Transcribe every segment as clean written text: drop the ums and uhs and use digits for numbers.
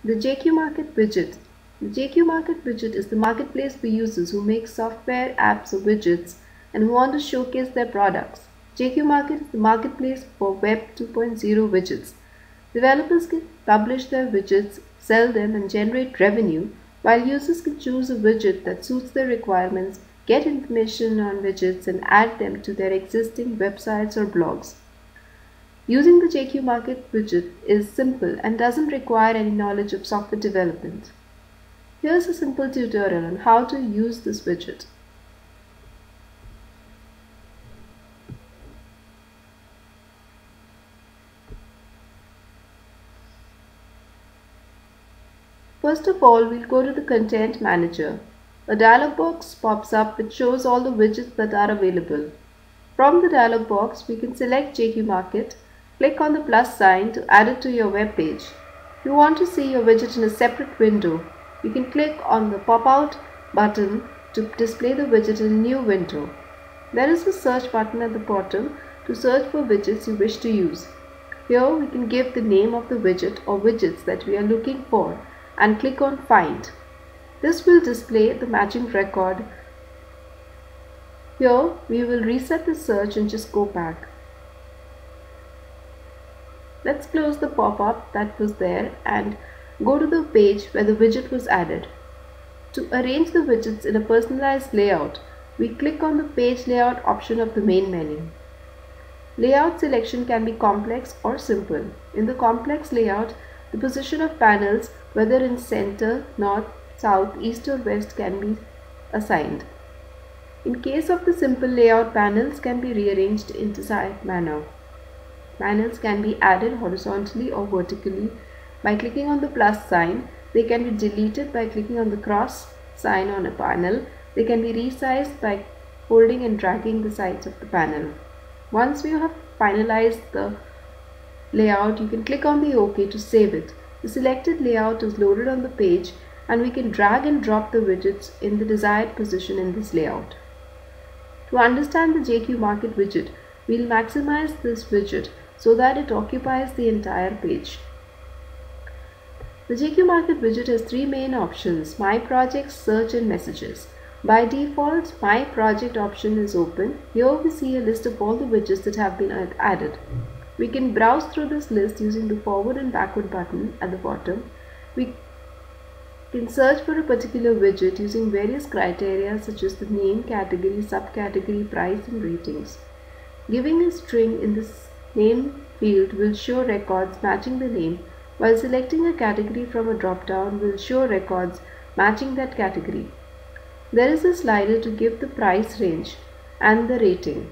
The JQMarket widget. The JQMarket widget is the marketplace for users who make software, apps, or widgets and who want to showcase their products. JQMarket is the marketplace for Web 2.0 widgets. Developers can publish their widgets, sell them, and generate revenue, while users can choose a widget that suits their requirements, get information on widgets, and add them to their existing websites or blogs. Using the JQMarket widget is simple and doesn't require any knowledge of software development. Here's a simple tutorial on how to use this widget. First of all, we'll go to the Content Manager. A dialog box pops up which shows all the widgets that are available. From the dialog box, we can select JQMarket. Click on the plus sign to add it to your web page. If you want to see your widget in a separate window, you can click on the pop-out button to display the widget in a new window. There is a search button at the bottom to search for widgets you wish to use. Here we can give the name of the widget or widgets that we are looking for and click on Find. This will display the matching record. Here we will reset the search and just go back. Let's close the pop-up that was there and go to the page where the widget was added. To arrange the widgets in a personalized layout, we click on the page layout option of the main menu. Layout selection can be complex or simple. In the complex layout, the position of panels, whether in center, north, south, east or west, can be assigned. In case of the simple layout, panels can be rearranged in desired manner. Panels can be added horizontally or vertically by clicking on the plus sign. They can be deleted by clicking on the cross sign on a panel. They can be resized by holding and dragging the sides of the panel. Once you have finalized the layout, you can click on the OK to save it. The selected layout is loaded on the page and we can drag and drop the widgets in the desired position in this layout. To understand the JQMarket widget, we'll maximize this widget so that it occupies the entire page. The JQMarket widget has three main options: My Projects, Search and Messages. By default, My Project option is open. Here we see a list of all the widgets that have been added. We can browse through this list using the forward and backward button at the bottom. We can search for a particular widget using various criteria such as the name, category, subcategory, price and ratings. Giving a string in this name field will show records matching the name, while selecting a category from a drop-down will show records matching that category. There is a slider to give the price range and the rating.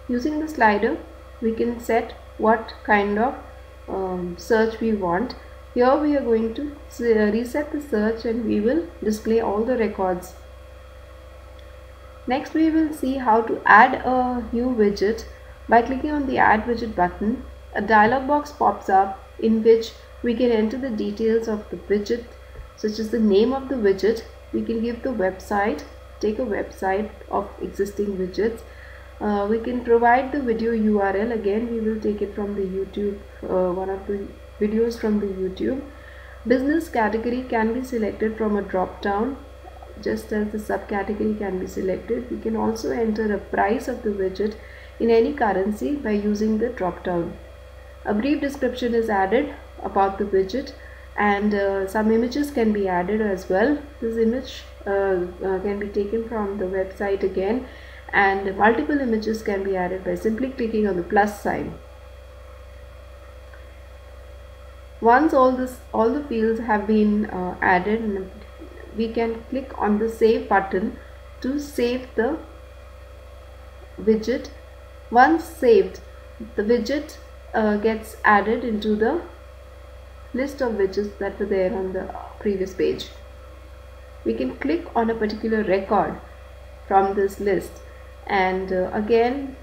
Using the slider, we can set what kind of search we want. Here we are going to reset the search and we will display all the records. Next we will see how to add a new widget. By clicking on the Add Widget button, a dialog box pops up in which we can enter the details of the widget, such as the name of the widget. We can give the website, take a website of existing widgets. We can provide the video URL. Again, we will take it from the YouTube, one of the videos from the YouTube. Business category can be selected from a drop down, just as the subcategory can be selected. We can also enter a price of the widget in any currency by using the drop down. A brief description is added about the widget and some images can be added as well. This image can be taken from the website again, and multiple images can be added by simply clicking on the plus sign. Once all the fields have been added, we can click on the save button to save the widget. Once saved, the widget gets added into the list of widgets that were there on the previous page. We can click on a particular record from this list and again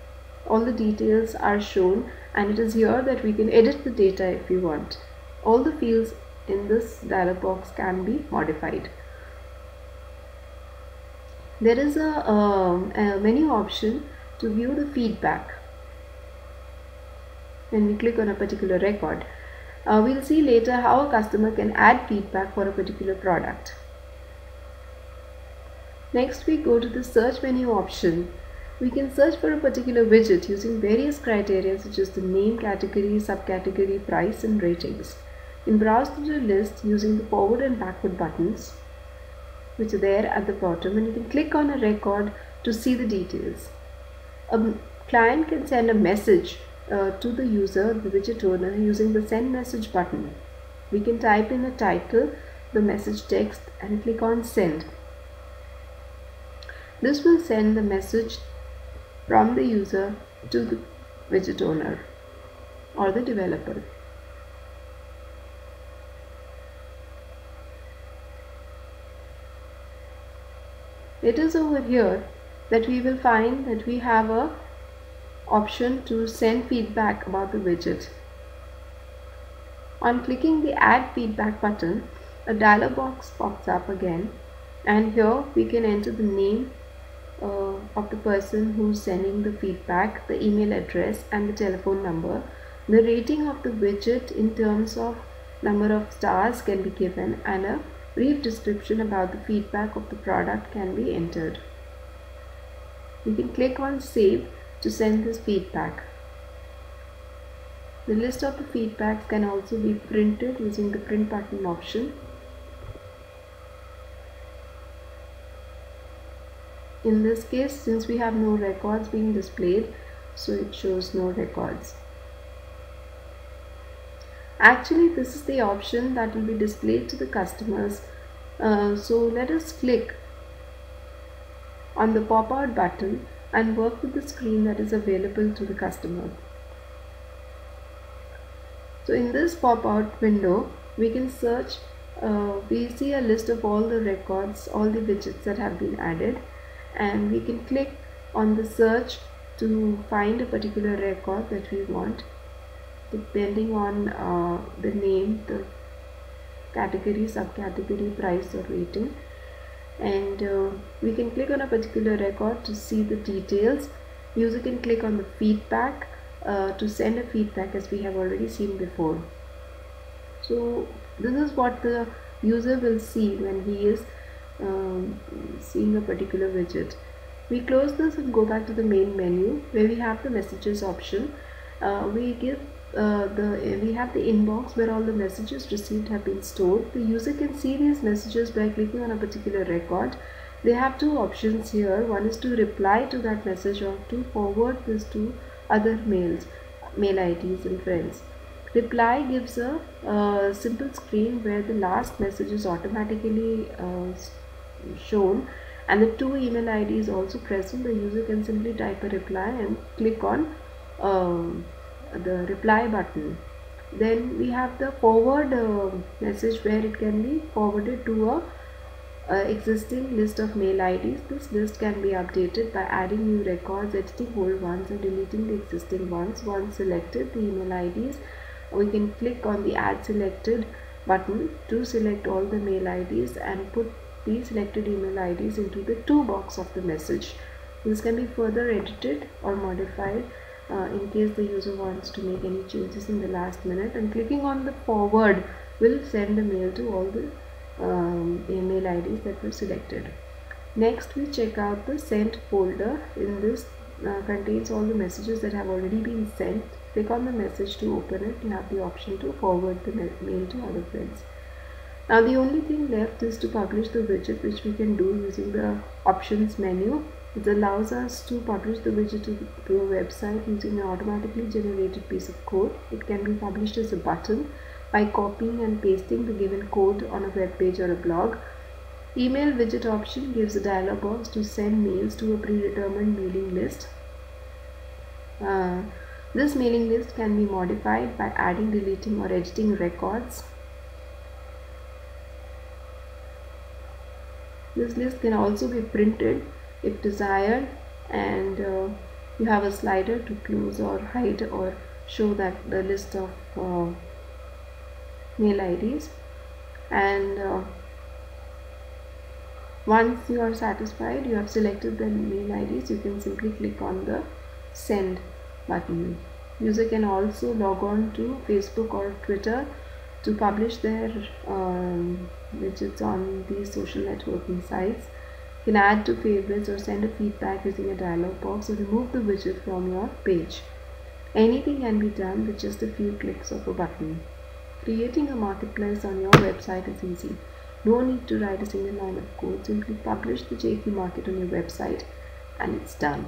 all the details are shown, and it is here that we can edit the data if we want. All the fields in this dialog box can be modified. There is a menu option to view the feedback. When we click on a particular record, we'll see later how a customer can add feedback for a particular product. Next, we go to the search menu option. We can search for a particular widget using various criteria such as the name, category, subcategory, price, and ratings. You can browse through the list using the forward and backward buttons, which are there at the bottom, and you can click on a record to see the details. A client can send a message to the user, the widget owner, using the send message button. We can type in a title, the message text, and click on send. This will send the message from the user to the widget owner or the developer. It is over here that we will find that we have a option to send feedback about the widget. On clicking the add feedback button, a dialog box pops up again, and here we can enter the name of the person who's sending the feedback, the email address, and the telephone number. The rating of the widget in terms of number of stars can be given, and a brief description about the feedback of the product can be entered. We can click on save to send this feedback. The list of the feedbacks can also be printed using the print button option. In this case, since we have no records being displayed, so it shows no records. Actually, this is the option that will be displayed to the customers. So let us click on the pop-out button and work with the screen that is available to the customer. So in this pop-out window, we can search, we see a list of all the records, all the widgets that have been added, and we can click on the search to find a particular record that we want, depending on the name, the category, subcategory, price, or rating. And we can click on a particular record to see the details. User can click on the feedback to send a feedback, as we have already seen before. So this is what the user will see when he is seeing a particular widget. We close this and go back to the main menu where we have the messages option. We have the inbox where all the messages received have been stored. The user can see these messages by clicking on a particular record. They have two options here. One is to reply to that message or to forward this to other mail IDs and friends. Reply gives a simple screen where the last message is automatically shown, and the two email IDs also present. The user can simply type a reply and click on the reply button. Then we have the forward message where it can be forwarded to a existing list of mail IDs. This list can be updated by adding new records, editing old ones, and deleting the existing ones. Once selected the email IDs, we can click on the add selected button to select all the mail IDs and put the selected email IDs into the to box of the message. This can be further edited or modified in case the user wants to make any changes in the last minute, and clicking on the forward will send the mail to all the email IDs that were selected. Next, we check out the sent folder. In this contains all the messages that have already been sent. Click on the message to open it. You have the option to forward the mail to other friends. Now the only thing left is to publish the widget, which we can do using the options menu. It allows us to publish the widget to a website using an automatically generated piece of code. It can be published as a button by copying and pasting the given code on a web page or a blog. Email widget option gives a dialog box to send mails to a predetermined mailing list. This mailing list can be modified by adding, deleting, or editing records. This list can also be printed if desired, and you have a slider to close or hide or show that the list of mail IDs. And Once you are satisfied, you have selected the mail IDs, you can simply click on the send button. User can also log on to Facebook or Twitter to publish their widgets on these social networking sites. You can add to favorites or send a feedback using a dialog box, or remove the widget from your page. Anything can be done with just a few clicks of a button. Creating a marketplace on your website is easy. No need to write a single line of code. Simply publish the JQ Market on your website and it's done.